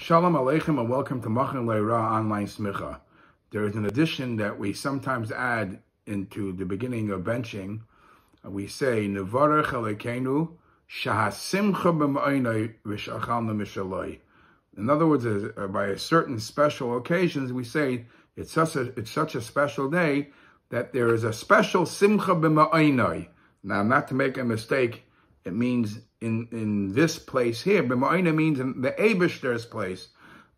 Shalom Aleichem and welcome to Machan Leira Online Smicha. There is an addition that we sometimes add into the beginning of benching. We say, Nevarech Alekeinu Shahashimcha B'ma'onai V'shachalna Mishaloi. In other words, by a certain special occasions, we say it's such a special day that there is a special Simcha B'ma'onai. Now, not to make a mistake, it means in this place here. B'ma'onai means in the Eibishter's place.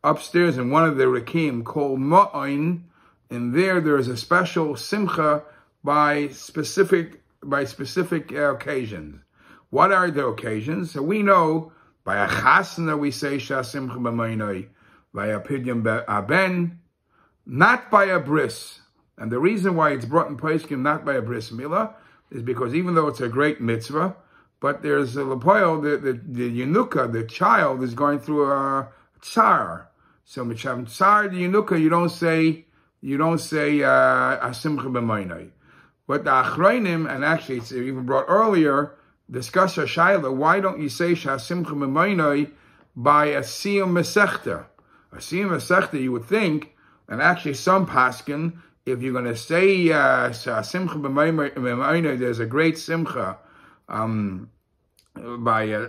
Upstairs in one of the Rekim called Ma'on, and there is a special Simcha by specific occasions. What are the occasions? So we know by a chasna we say Sha'simcha b'ma'onai, by a pidyon ben, not by a bris. And the reason why it's brought in Paiskim not by a bris milah is because even though it's a great mitzvah, but there's a lepoil, the Yenuka, the child, is going through a tsar. So Mishav tsar, the Yenuka, you don't say Asimcha b'ma'onai. But the Achronim, and actually it's even brought earlier, discuss a shaila, why don't you say Shasimcha b'ma'onai by a Siyum Masechta? A Siyum Masechta, you would think, and actually some paskin, if you're going to say Shasimcha b'ma'onai, there's a great simcha, by a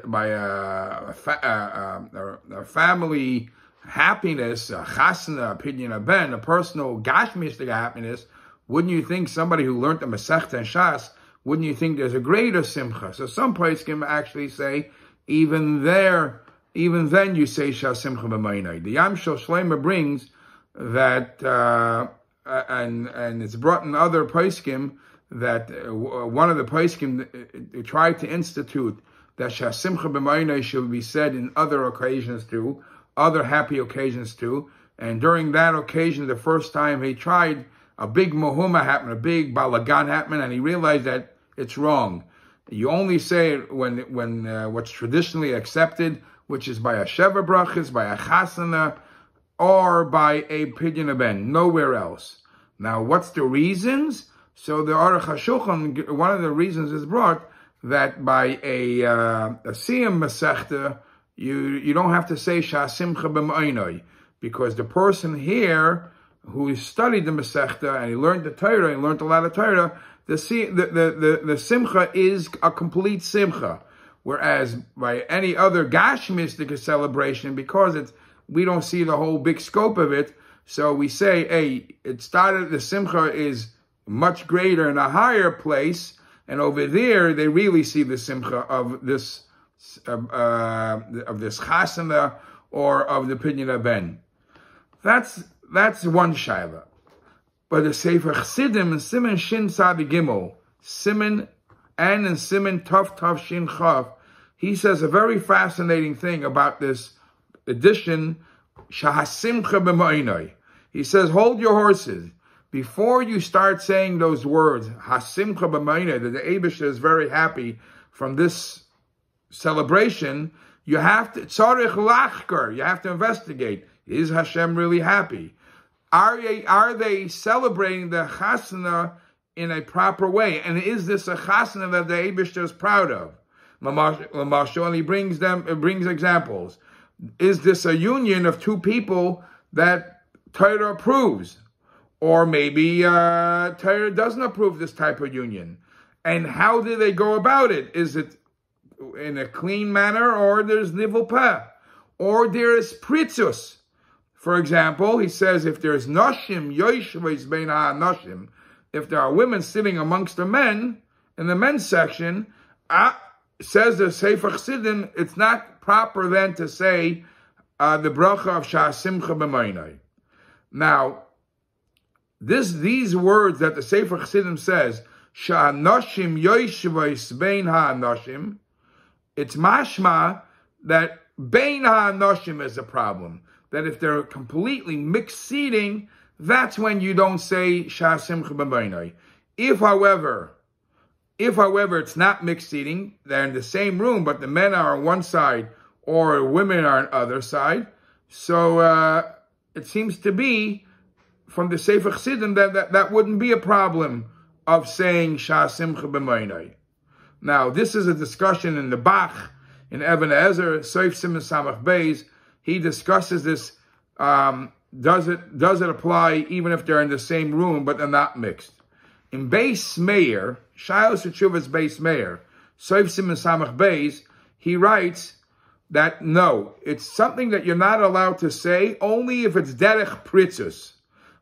family happiness, a chasna, a pidyon ben, a personal gashmistic happiness. Wouldn't you think somebody who learned the Masechta and Shas, wouldn't you think there's a greater simcha? So some places can actually say, even then you say Shasimcha b'ma'onai. The Yam Shel Shleima brings that, and it's brought in other poskim, that one of the poskim tried to institute that Shasimcha b'ma'onai should be said in other occasions too, other happy occasions too. And during that occasion, the first time he tried, a big mohuma happened, a big balagan happened, and he realized that it's wrong. You only say it when what's traditionally accepted, which is by a sheva brachas, by a chasana, or by a pidyon ben, nowhere else. Now, what's the reasons? So the Aruch HaShulchan, one of the reasons is brought that by a Siyum Masechta, you don't have to say Sha'simcha b'ma'onai, because the person here who studied the Masechta and he learned the Torah, he learned a lot of Torah, the Simcha is a complete Simcha. Whereas by any other Gashmistic celebration, because we don't see the whole big scope of it, so we say, hey, the Simcha is much greater in a higher place, and over there they really see the simcha of this chasana or of the pidyon ben. That's one shaila. But the Sefer Chassidim in Siman Shin Tzadi Gimel, Siman and in Siman Tav Shin Chav, he says a very fascinating thing about this addition Shahasimcha b'ma'onai. He says, hold your horses. Before you start saying those words, Hasimcha b'ma'onai, that the Eibishter is very happy from this celebration, you have to tzarich lachkar, you have to investigate. Is Hashem really happy? Are they celebrating the chasana in a proper way? And is this a chasana that the Eibishter is proud of? Lamashal, and he brings examples. Is this a union of two people that Torah approves? Or maybe Torah doesn't approve this type of union. And how do they go about it? Is it in a clean manner, or there's nivul peh? Or there is pritzus? For example, he says, if there's nashim, yoshvos bein ha-nashim, if there are women sitting amongst the men, in the men's section, says the Sefer Chassidim, it's not proper then to say the bracha of Sha'simcha b'ma'onai. Now, these words that the Sefer Chassidim says, Sha'anashim yoshvos bein ha-nashim, it's mashma that bein ha-nashim is a problem. That if they're completely mixed seating, that's when you don't say Sha'simcha b'ma'onai. If, however, it's not mixed seating, they're in the same room, but the men are on one side or women are on the other side, so it seems to be from the Sefer Chassidim that wouldn't be a problem of saying Sha'simcha b'ma'onai. Now, this is a discussion in the Bach, in Even Ezer, Soif Siman Samach Beis, he discusses this. Does it apply even if they're in the same room but they're not mixed? In Beis Meir, Shailos Teshuvas Beis Meir, Soif Siman Samach Beis, he writes that no, it's something that you're not allowed to say only if it's derech pritzus.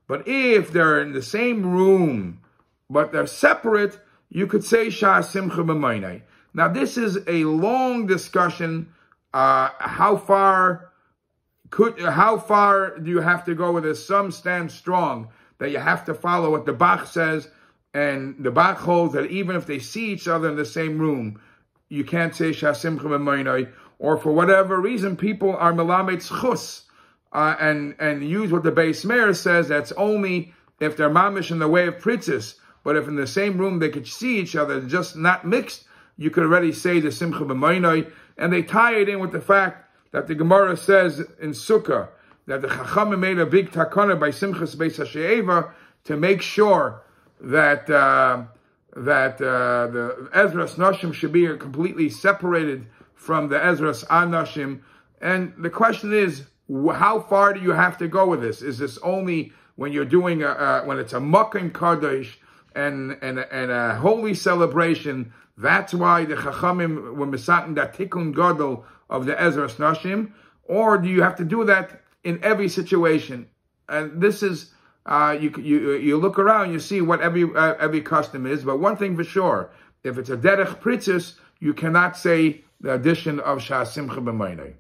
But if they're in the same room but they're separate, you could say שהשמחה במעונו. Now this is a long discussion. How far do you have to go with this? Some stand strong that you have to follow what the Bach says, and the Bach holds that even if they see each other in the same room, you can't say שהשמחה במעונו. Or for whatever reason, people are melamed zchus and use what the Beis Meir says. That's only if they're mamish in the way of pritzis. But if in the same room they could see each other, just not mixed, you could already say the simcha b'mainoi. And they tie it in with the fact that the Gemara says in Sukkah that the Chachamim made a big takana by Simchas Beis HaShe'eva to make sure that the Ezras Nashim should be completely separated from the Ezras Anashim. And the question is, how far do you have to go with this? Is this only when you're doing when it's a Makim Kadosh and a holy celebration? That's why the Chachamim were misakin that Tikkun Gadol of the Ezras Nashim, or do you have to do that in every situation? And this is you look around, you see what every custom is. But one thing for sure, if it's a derech pritzis, you cannot say the addition of שהשמחה במעונו.